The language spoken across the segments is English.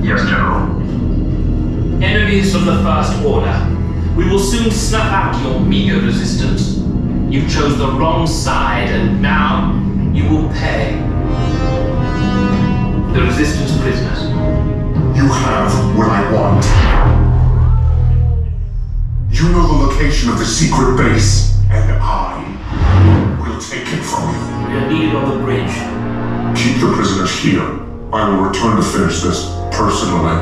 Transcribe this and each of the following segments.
Yes, General. Enemies of the First Order. We will soon snuff out your meager resistance. You chose the wrong side, and now you will pay. The Resistance prisoners. You have what I want. You know the location of the secret base, and I will take it from you. We are needed on the bridge. Keep the prisoners here. I will return to finish this personally.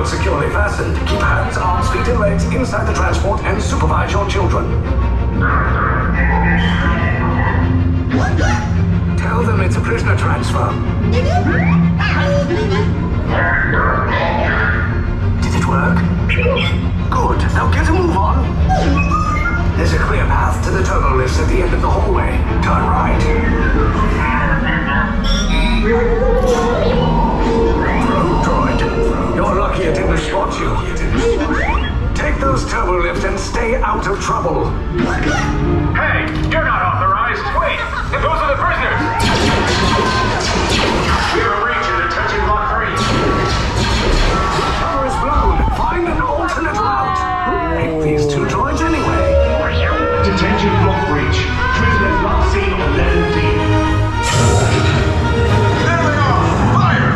Securely fastened. Keep hands, arms, feet, and legs inside the transport and supervise your children. Tell them it's a prisoner transfer. Did it work? Good. Now get a move on. There's a clear path to the turbo lifts at the end of the hallway. Turn right. Droid. You're lucky it didn't spot you. Take those turbo lifts and stay out of trouble. Hey, you're not authorized. Wait, those are the prisoners. We have a breach in detention block 3. Cover is blown. Find an alternate route. Who made these two droids anyway? Detention block breach. Prisoners last seen on level D. There they are! Fire!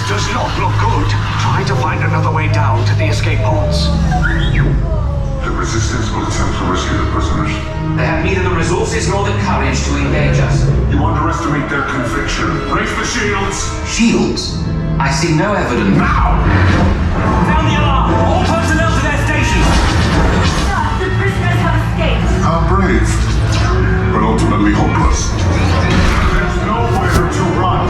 Does not look good. Try to find another way down to the escape pods. The Resistance will attempt to rescue the prisoners. They have neither the resources nor the courage to engage us. You underestimate their conviction. Raise the shields! Shields? I see no evidence. Now! Sound the alarm! All personnel to their stations! Sir, the prisoners have escaped. How brave, but ultimately hopeless. There's nowhere to run.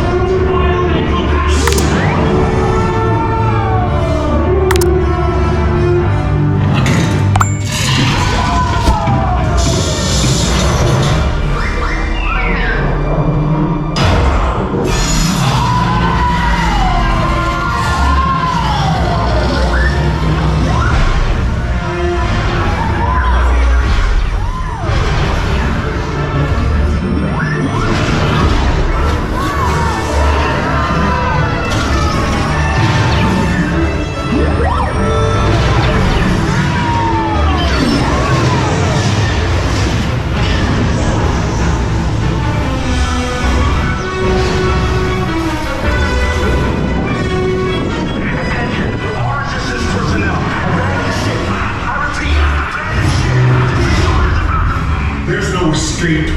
Escape.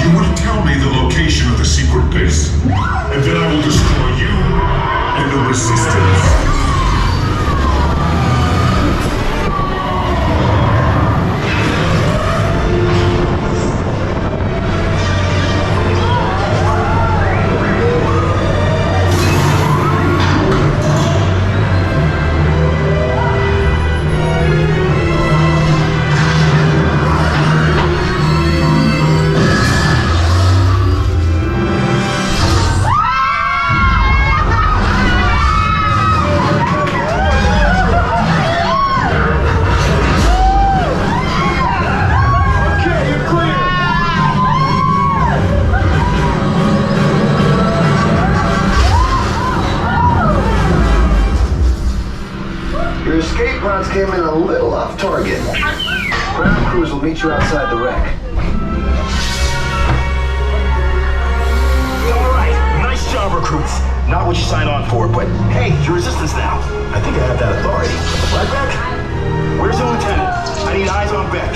You will tell me the location of the secret base, and then I will destroy you and the Resistance. pods came in a little off target. Ground crews will meet you outside the wreck. Alright, nice job, recruits. Not what you signed on for, but hey, you're resistance now. I think I have that authority. Right, Beck? Where's the lieutenant? I need eyes on Beck.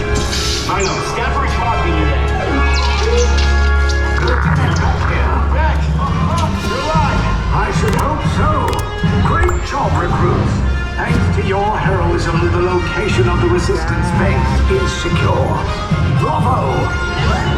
I know, scout for his pod being your name. Good to be back here. Beck! You're alive! I should hope so. Great job, recruits. Thanks to your heroism, the location of the resistance base is secure. Bravo!